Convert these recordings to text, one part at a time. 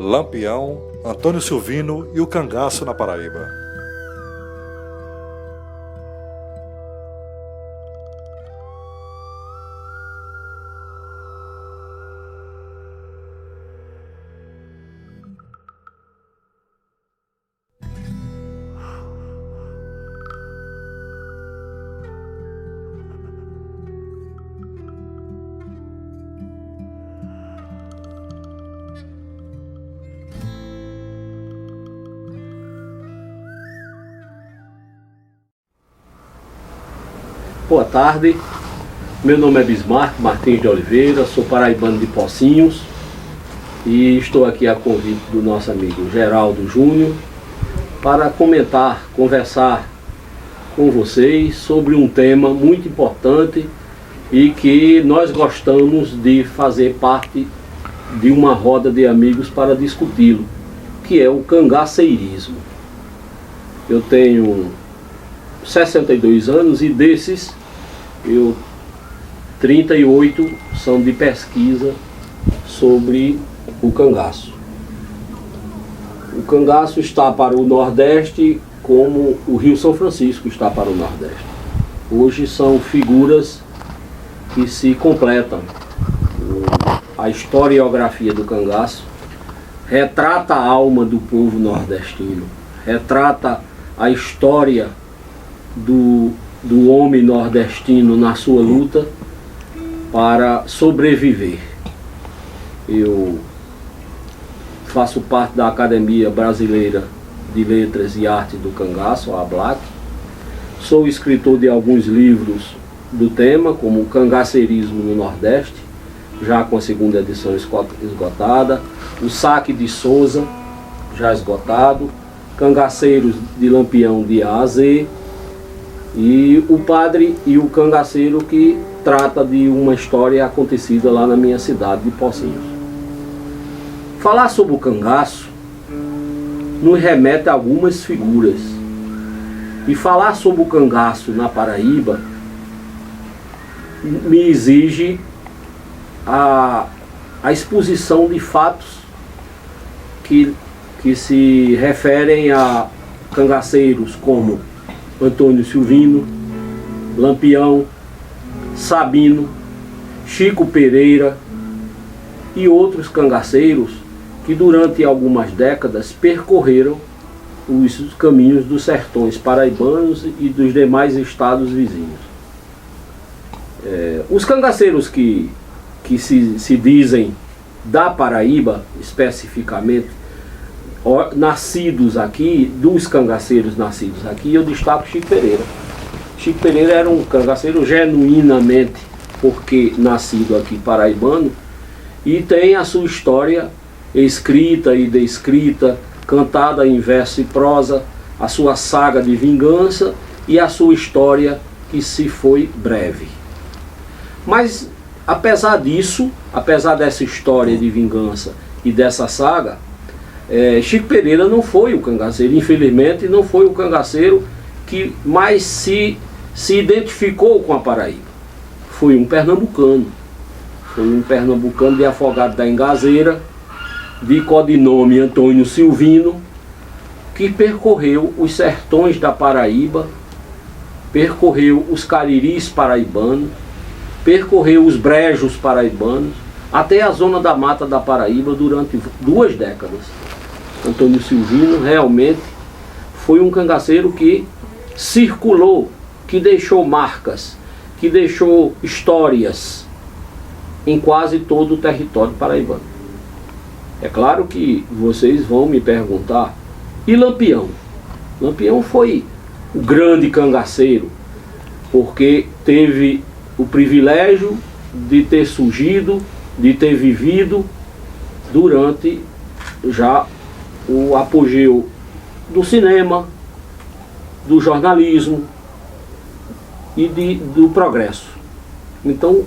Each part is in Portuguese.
Lampião, Antônio Silvino e o Cangaço na Paraíba. Boa tarde, meu nome é Bismarck Martins de Oliveira, sou paraibano de Pocinhos e estou aqui a convite do nosso amigo Geraldo Júnior para conversar com vocês sobre um tema muito importante e que nós gostamos de fazer parte de uma roda de amigos para discuti-lo, que é o cangaceirismo. Eu tenho 62 anos e desses 38 são de pesquisa sobre o cangaço. O cangaço está para o Nordeste como o Rio São Francisco está para o Nordeste. Hoje são figuras que se completam. A historiografia do cangaço retrata a alma do povo nordestino, retrata a história do homem nordestino na sua luta para sobreviver. Eu faço parte da Academia Brasileira de Letras e Arte do Cangaço, a ABLAC. Sou escritor de alguns livros do tema, como o Cangaceirismo no Nordeste, já com a segunda edição esgotada, o Saque de Souza, já esgotado, Cangaceiros de Lampião de A a Z, e o Padre e o Cangaceiro, que trata de uma história acontecida lá na minha cidade de Pocinhos. Falar sobre o cangaço nos remete a algumas figuras, e falar sobre o cangaço na Paraíba me exige a exposição de fatos que se referem a cangaceiros como Antônio Silvino, Lampião, Sabino, Chico Pereira e outros cangaceiros que durante algumas décadas percorreram os caminhos dos sertões paraibanos e dos demais estados vizinhos. Os cangaceiros que se dizem da Paraíba, especificamente, nascidos aqui, dos cangaceiros nascidos aqui, eu destaco Chico Pereira. Chico Pereira era um cangaceiro genuinamente, porque nascido aqui paraibano, e tem a sua história escrita e descrita, cantada em verso e prosa, a sua saga de vingança e a sua história que se foi breve. Mas apesar disso, apesar dessa história de vingança e dessa saga, Chico Pereira não foi o cangaceiro, infelizmente não foi o cangaceiro que mais se identificou com a Paraíba. Foi um pernambucano de Afogado da Engazeira, de codinome Antônio Silvino, que percorreu os sertões da Paraíba, percorreu os cariris paraibanos, percorreu os brejos paraibanos, até a zona da mata da Paraíba durante 2 décadas. Antônio Silvino realmente foi um cangaceiro que circulou, que deixou marcas, que deixou histórias em quase todo o território paraibano. É claro que vocês vão me perguntar, e Lampião? Lampião foi o grande cangaceiro, porque teve o privilégio de ter surgido, de ter vivido durante já o apogeu do cinema, do jornalismo e do progresso. Então,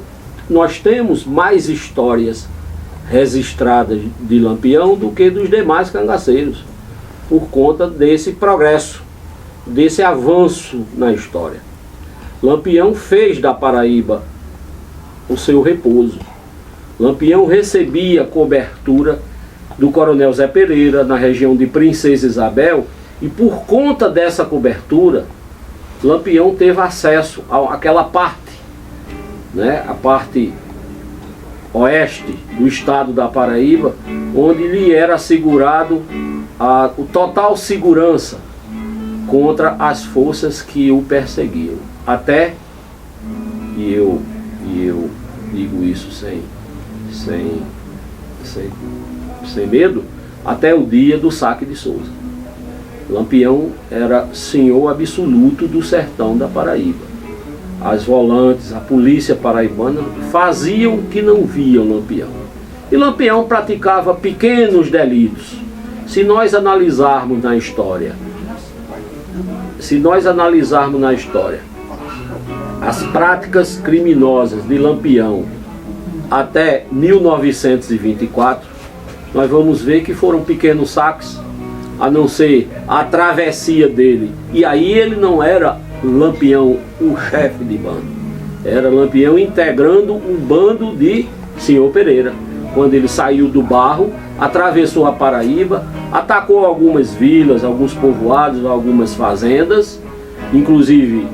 nós temos mais histórias registradas de Lampião do que dos demais cangaceiros, por conta desse progresso, desse avanço na história. Lampião fez da Paraíba o seu repouso. Lampião recebia cobertura do Coronel Zé Pereira, na região de Princesa Isabel, e por conta dessa cobertura, Lampião teve acesso àquela parte, né, a parte oeste do estado da Paraíba, onde lhe era assegurado o total segurança contra as forças que o perseguiam. Até, e eu digo isso sem medo, até o dia do saque de Souza. Lampião era senhor absoluto do sertão da Paraíba. As volantes, a polícia paraibana faziam que não viam Lampião. E Lampião praticava pequenos delitos. Se nós analisarmos na história, as práticas criminosas de Lampião até 1924, nós vamos ver que foram pequenos saques, a não ser a travessia dele. E aí ele não era Lampião o chefe de bando, era Lampião integrando um bando de Senhor Pereira. Quando ele saiu do Barro, atravessou a Paraíba, atacou algumas vilas, alguns povoados, algumas fazendas, inclusive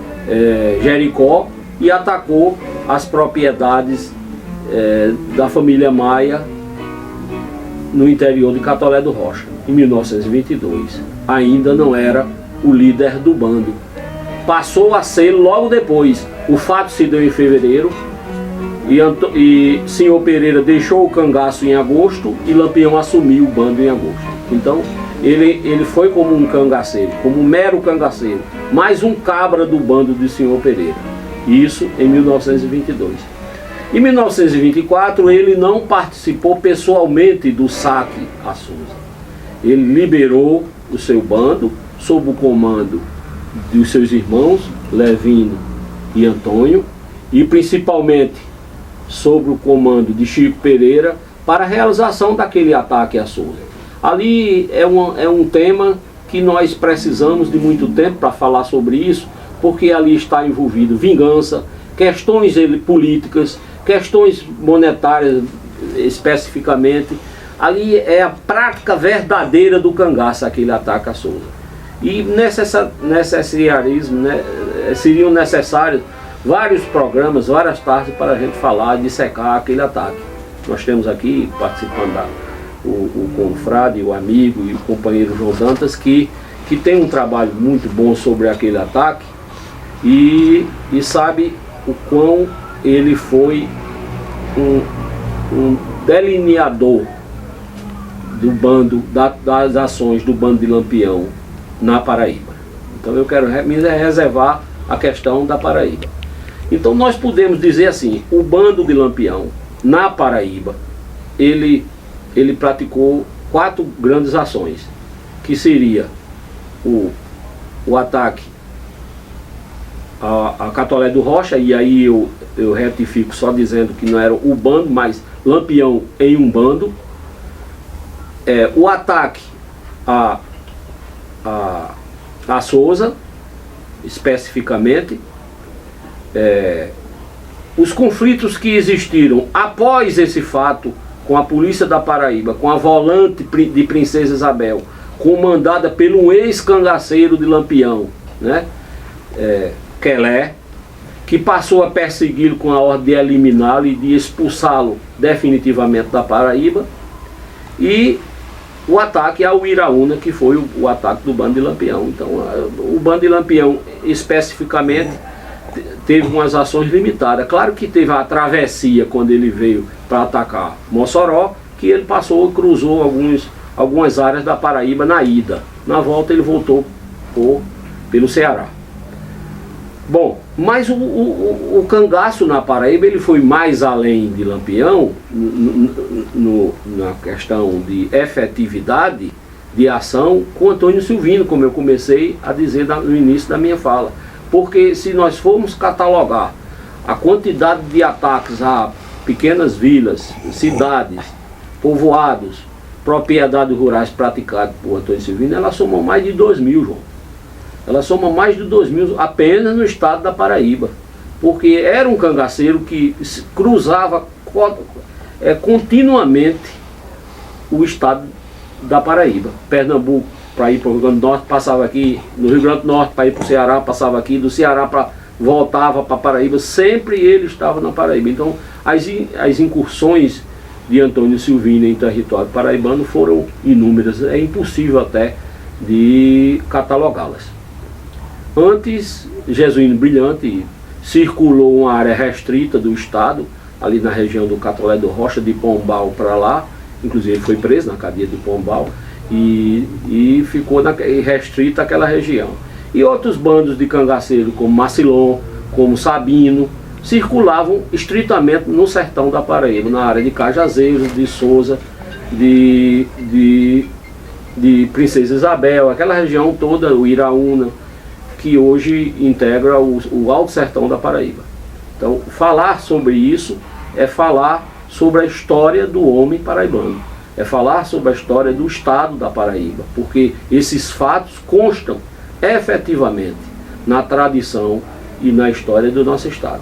Jericó, e atacou as propriedades da família Maia no interior de Catolé do Rocha, em 1922. Ainda não era o líder do bando. Passou a ser logo depois. O fato se deu em fevereiro, e Senhor Pereira deixou o cangaço em agosto e Lampião assumiu o bando em agosto. Então ele foi como um cangaceiro, como um mero cangaceiro, mais um cabra do bando de Senhor Pereira. Isso em 1922. Em 1924 ele não participou pessoalmente do saque a Souza. Ele liberou o seu bando sob o comando dos seus irmãos Levino e Antônio, e principalmente sob o comando de Chico Pereira, para a realização daquele ataque a Souza. Ali é um tema que nós precisamos de muito tempo para falar sobre isso, porque ali está envolvido vingança, questões políticas, questões monetárias especificamente. Ali é a prática verdadeira do cangaço, aquele ataque a Souza. E seriam necessários vários programas, várias tardes para a gente falar e dissecar aquele ataque. Nós temos aqui, participando o confrade, o amigo e o companheiro João Dantas, que tem um trabalho muito bom sobre aquele ataque e sabe o quão ele foi um delineador do bando, das ações do bando de Lampião na Paraíba. Então eu quero me reservar a questão da Paraíba. Então nós podemos dizer assim, o bando de Lampião na Paraíba, ele praticou 4 grandes ações, que seria o ataque a Catolé do Rocha, e aí eu retifico só dizendo que não era o bando, mas Lampião em um bando, o ataque a Souza, especificamente, os conflitos que existiram após esse fato com a polícia da Paraíba, com a volante de Princesa Isabel, comandada pelo ex-cangaceiro de Lampião, né? Quelé, que passou a persegui-lo com a ordem de eliminá-lo e de expulsá-lo definitivamente da Paraíba, e o ataque ao Iraúna, que foi o ataque do bando de Lampião. Então o bando de Lampião especificamente teve umas ações limitadas. Claro que teve a travessia quando ele veio para atacar Mossoró, que ele cruzou algumas áreas da Paraíba na ida. Na volta ele voltou pelo Ceará. Bom, mas o cangaço na Paraíba ele foi mais além de Lampião na questão de efetividade de ação com Antônio Silvino, como eu comecei a dizer no início da minha fala. Porque se nós formos catalogar a quantidade de ataques a pequenas vilas, cidades, povoados, propriedades rurais praticadas por Antônio Silvino, ela soma mais de 2.000, João. Ela soma mais de 2.000 apenas no estado da Paraíba. Porque era um cangaceiro que cruzava continuamente o estado da Paraíba. Pernambuco, para ir para o Rio Grande do Norte, passava aqui, no Rio Grande do Norte, para ir para o Ceará, passava aqui, do Ceará voltava para Paraíba, sempre ele estava na Paraíba. Então, as incursões de Antônio Silvino em território paraibano foram inúmeras, é impossível até de catalogá-las. Antes, Jesuíno Brilhante circulou uma área restrita do estado, ali na região do Catolé do Rocha, de Pombal para lá, inclusive ele foi preso na cadeia de Pombal, e ficou restrita àquela região. E outros bandos de cangaceiros, como Macilon, como Sabino, circulavam estritamente no sertão da Paraíba, na área de Cajazeiros, de Souza, de Princesa Isabel, aquela região toda, o Iraúna, que hoje integra o Alto Sertão da Paraíba. Então, falar sobre isso é falar sobre a história do homem paraibano, é falar sobre a história do estado da Paraíba, porque esses fatos constam efetivamente na tradição e na história do nosso estado.